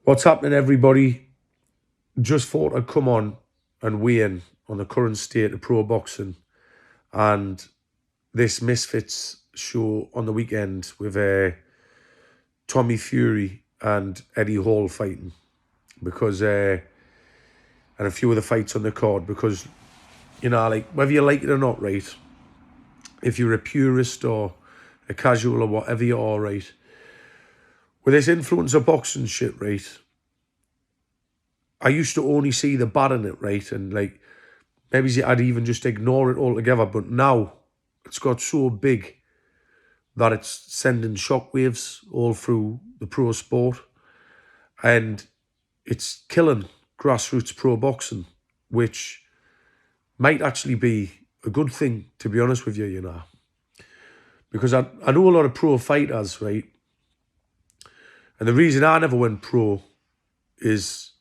What's happening, everybody? Just thought I'd come on and weigh in on the current state of pro boxing and this Misfits show on the weekend with Tommy Fury and Eddie Hall fighting because and a few of the fights on the card because, like whether you like it or not, right? If you're a purist or a casual or whatever you are, right? With this influence of boxing shit, right? I used to only see the bad in it, right? And like maybe I'd even just ignore it altogether. But now it's got so big that it's sending shockwaves all through the pro sport. And it's killing grassroots pro boxing, which might actually be a good thing, to be honest with you, Because I know a lot of pro fighters, right? And the reason I never went pro is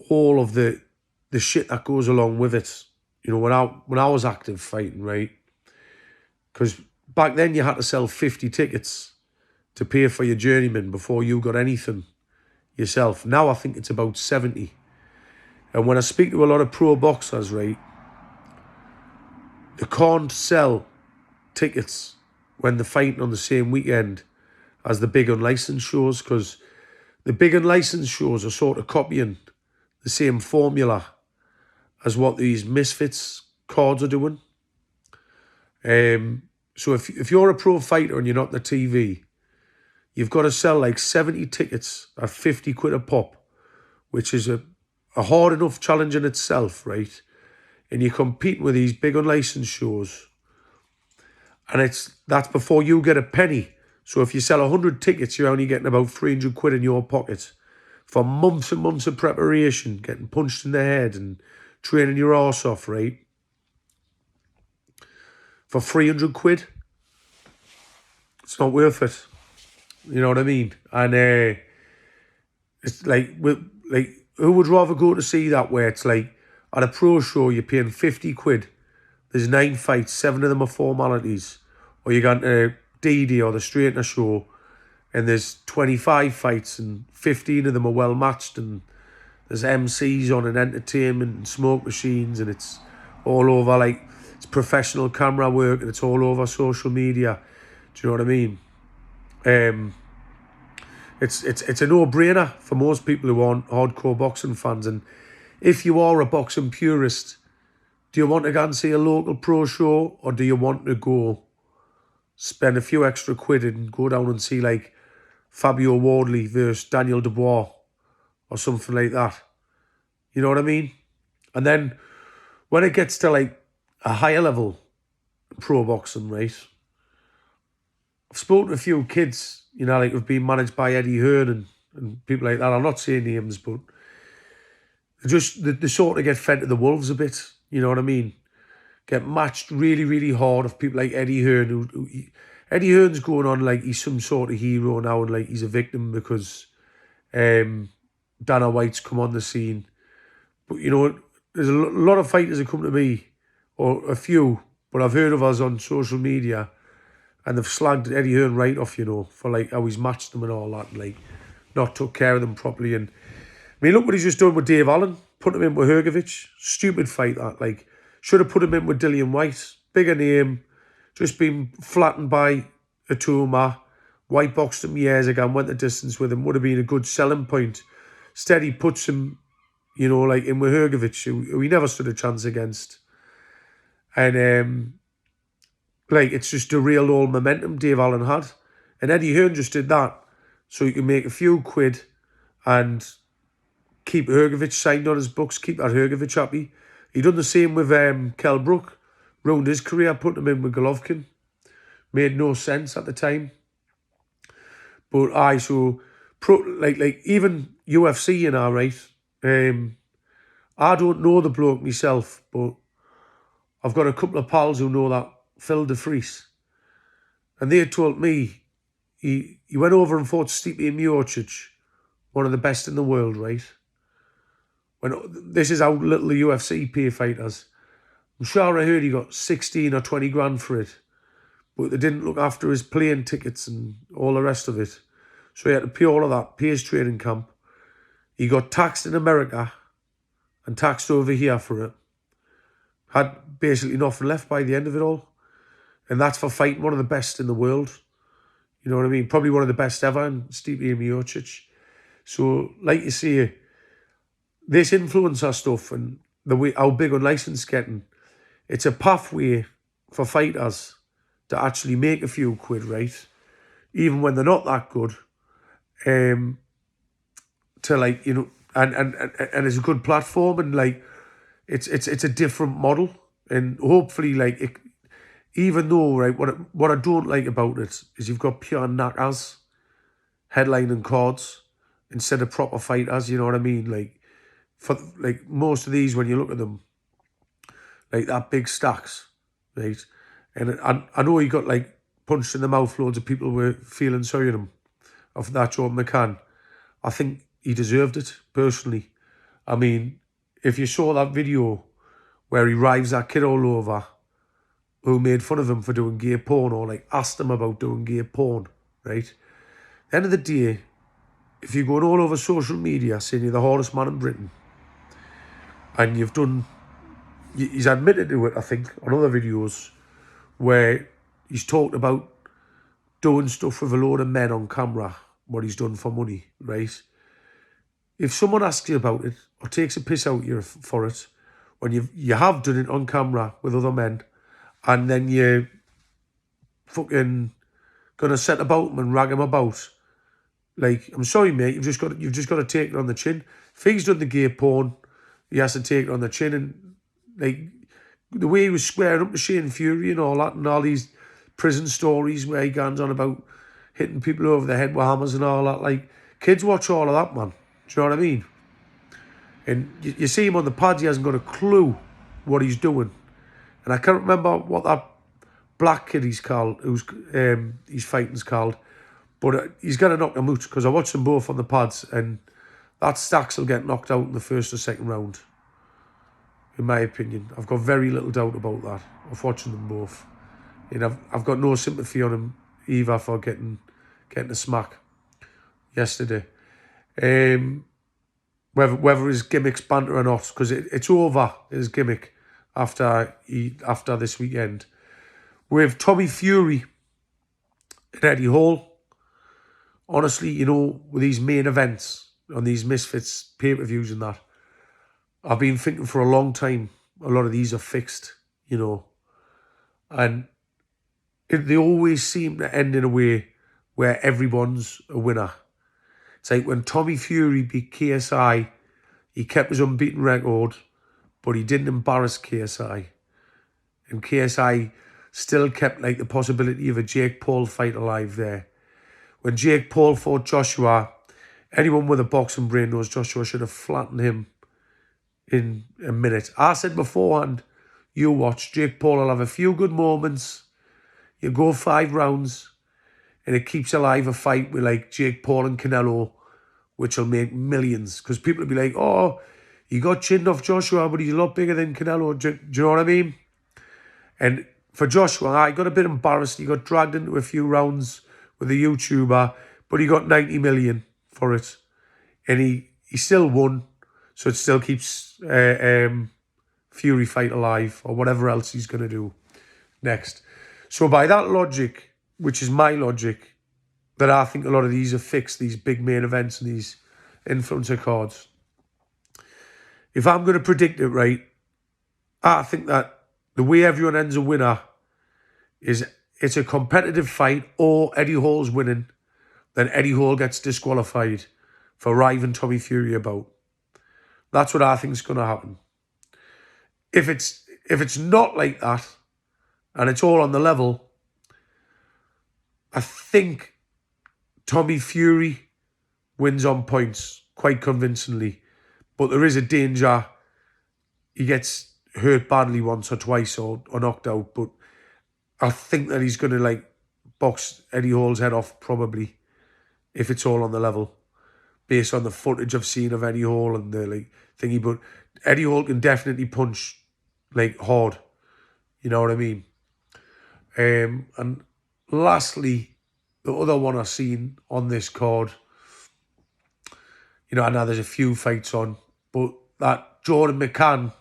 all of the shit that goes along with it. When I was active fighting, right? Because back then you had to sell 50 tickets to pay for your journeyman before you got anything yourself. Now I think it's about 70. And when I speak to a lot of pro boxers, right, they can't sell tickets when they're fighting on the same weekend as the big unlicensed shows, because the big unlicensed shows are sort of copying the same formula as what these Misfits cards are doing. So if you're a pro fighter and you're not on the TV, you've got to sell like 70 tickets at 50 quid a pop, which is a hard enough challenge in itself, right? And you're competing with these big unlicensed shows, and that's before you get a penny. So if you sell 100 tickets, you're only getting about 300 quid in your pocket for months and months of preparation, getting punched in the head and training your arse off, right? For 300 quid, it's not worth it. You know what I mean? And it's like who would rather go to see that, where it's like at a pro show you're paying 50 quid, there's 9 fights, 7 of them are formalities, or you got a DD or the straightener show and there's 25 fights and 15 of them are well matched, and there's MCs on and entertainment and smoke machines, and it's all over, like it's professional camera work and it's all over social media. Do you know what I mean? It's a no-brainer for most people who aren't hardcore boxing fans. And if you are a boxing purist, do you want to go and see a local pro show, or do you want to go spend a few extra quid and go down and see like Fabio Wardley versus Daniel Dubois or something like that? You know what I mean? And then when it gets to like a higher level pro boxing, right? I've spoken to a few kids, like who've been managed by Eddie Hearn and people like that. I'm not saying names, but they sort of get fed to the wolves a bit. You know what I mean? Get matched really, really hard of people like Eddie Hearn. Eddie Hearn's going on like he's some sort of hero now, and like he's a victim because Dana White's come on the scene. But there's a lot of fighters that come to me, or a few, but I've heard of us on social media, and they've slagged Eddie Hearn right off, for like how he's matched them and all that, and like not took care of them properly. And I mean, look what he's just done with Dave Allen, put him in with Hrgovic. Stupid fight that. Like, should have put him in with Dillian White. Bigger name, just been flattened by Atuma. White boxed him years ago and went the distance with him. Would have been a good selling point. Instead, he puts him, like in with Hrgovic, who he never stood a chance against. And like, it's just derailed all momentum Dave Allen had. And Eddie Hearn just did that so he can make a few quid and keep Hrgovic signed on his books, keep that Hrgovic happy. He done the same with Kell Brook, ruined his career, put him in with Golovkin. Made no sense at the time. But like even UFC, right? I don't know the bloke myself, but I've got a couple of pals who know that Phil de Vries. And they told me he went over and fought Stipe Miocic, one of the best in the world, right? This is how little the UFC pay fighters. I'm sure I heard he got 16 or 20 grand for it, but they didn't look after his plane tickets and all the rest of it. So he had to pay all of that, pay his training camp, He got taxed in America and taxed over here for it. Had basically nothing left by the end of it all. And that's for fighting one of the best in the world. You know what I mean? Probably one of the best ever in Stipe Miocic. So, like you say, this influencer stuff and the way how big unlicensed getting, it's a pathway for fighters to actually make a few quid, right? Even when they're not that good. To like, you know, and it's a good platform, and like it's a different model. And hopefully like it, even though, right, what I don't like about it is you've got pure knackers headlining cards instead of proper fighters, you know what I mean? Like for like most of these, when you look at them, like that big stacks, right? And I know he got like punched in the mouth, loads of people were feeling sorry for him of that Jordan McCann. I think he deserved it, personally. I mean, if you saw that video where he rives that kid all over who made fun of him for doing gay porn or like asked him about doing gay porn, right? At the end of the day, if you're going all over social media saying you're the hardest man in Britain and you've done, he's admitted to it, I think, on other videos where he's talked about doing stuff with a load of men on camera, what he's done for money, right? If someone asks you about it or takes a piss out you for it, when you have done it on camera with other men, and then you fucking gonna set about him and rag him about, like, I'm sorry, mate, you've just got to take it on the chin. If he's done the gay porn, he has to take it on the chin. And like the way he was squaring up to Shane Fury and all that, and all these prison stories where he goes on about hitting people over the head with hammers and all that, like, kids watch all of that, man. Do you know what I mean? And you see him on the pads, he hasn't got a clue what he's doing. And I can't remember what that black kid he's called, who's he's fighting's called, but he's going to knock him out, because I watched them both on the pads, and that Stacks will get knocked out in the first or second round, in my opinion. I've got very little doubt about that, of watching them both. And I've got no sympathy on him either for getting a smack yesterday. Whether his gimmick's banter or not, because it's over, his gimmick, after this weekend. With Tommy Fury and Eddie Hall, honestly, you know, with these main events on these Misfits pay-per-views and that, I've been thinking for a long time, a lot of these are fixed, you know. And they always seem to end in a way where everyone's a winner. It's like when Tommy Fury beat KSI, he kept his unbeaten record, but he didn't embarrass KSI. And KSI still kept like the possibility of a Jake Paul fight alive there. When Jake Paul fought Joshua, anyone with a boxing brain knows Joshua should have flattened him in a minute. I said beforehand, you watch, Jake Paul will have a few good moments. You go 5 rounds, and it keeps alive a fight with like Jake Paul and Canelo, which will make millions. Because people will be like, oh, he got chinned off Joshua, but he's a lot bigger than Canelo. Do you know what I mean? And for Joshua, I got a bit embarrassed. He got dragged into a few rounds with a YouTuber, but he got 90 million for it. And he still won. So it still keeps Fury fight alive, or whatever else he's going to do next. So by that logic, which is my logic, that I think a lot of these are fixed, these big main events and these influencer cards. If I'm going to predict it right, I think that the way everyone ends a winner is it's a competitive fight, or Eddie Hall's winning, then Eddie Hall gets disqualified for riving Tommy Fury about. That's what I think is going to happen. If it's not like that, and it's all on the level, I think Tommy Fury wins on points quite convincingly. But there is a danger he gets hurt badly once or twice or knocked out. But I think that he's going to like box Eddie Hall's head off, probably, if it's all on the level, based on the footage I've seen of Eddie Hall and the like thingy. But Eddie Hall can definitely punch like hard. You know what I mean? And lastly, the other one I've seen on this card, You know, I know there's a few fights on, but that Jordan McCann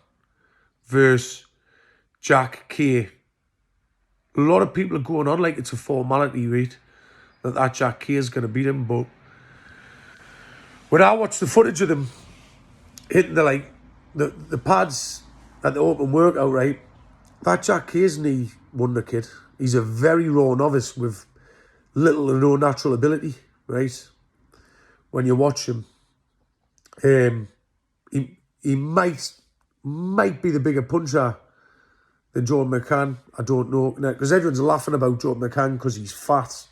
versus Jack Kay, a lot of people are going on like it's a formality, right? That Jack Kay is going to beat him. But when I watched the footage of them hitting the pads at the open workout, right? That Jack Kay's knee wonder kid. He's a very raw novice with little or no natural ability, right? When you watch him, he might be the bigger puncher than Jordan McCann. I don't know, because everyone's laughing about Jordan McCann because he's fat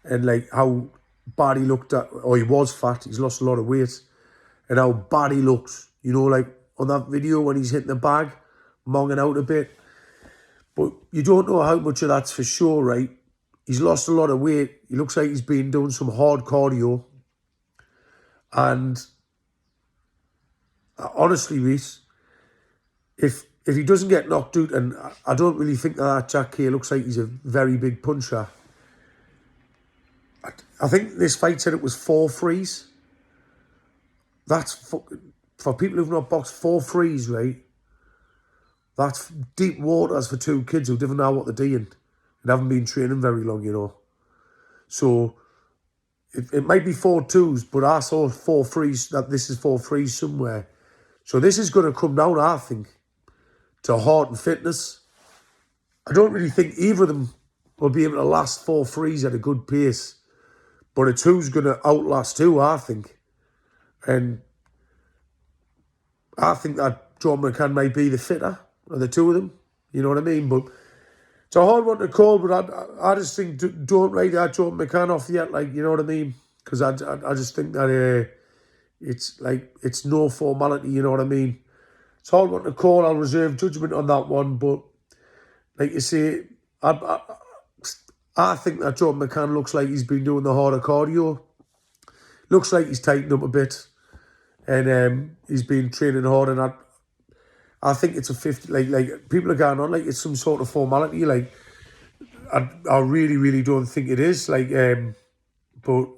and like how bad he looked at, or he was fat. He's lost a lot of weight, and how bad he looked. You know, like on that video when he's hitting the bag, monging out a bit. But you don't know how much of that's for sure, right? He's lost a lot of weight. He looks like he's been doing some hard cardio. And honestly, Reese, if he doesn't get knocked out, and I don't really think that Jack Kay looks like he's a very big puncher. I think this fight said it was 4 frees. That's for people who've not boxed, 4 frees, right? That's deep waters for 2 kids who don't know what they're doing and haven't been training very long, you know. So it might be 4 twos, but I saw 4 frees, that this is 4 frees somewhere. So this is going to come down, I think, to heart and fitness. I don't really think either of them will be able to last 4 frees at a good pace. But it's who's going to outlast who, I think. And I think that John McCann might be the fitter of the two of them. You know what I mean? But it's a hard one to call, but I just think don't write that John McCann off yet, like, you know what I mean? Because I just think that it's no formality, you know what I mean? It's a hard one to call. I'll reserve judgment on that one, but like you say, I think that John McCann looks like he's been doing the harder cardio. Looks like he's tightened up a bit, and he's been training hard. And I think it's a 50. Like people are going on like it's some sort of formality. Like I really, really don't think it is. Like, but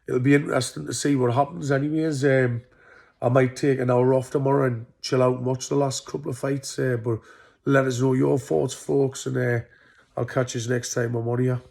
it'll be interesting to see what happens. Anyways, I might take an hour off tomorrow and chill out and watch the last couple of fights. But let us know your thoughts, folks, and I'll catch you next time I'm on here.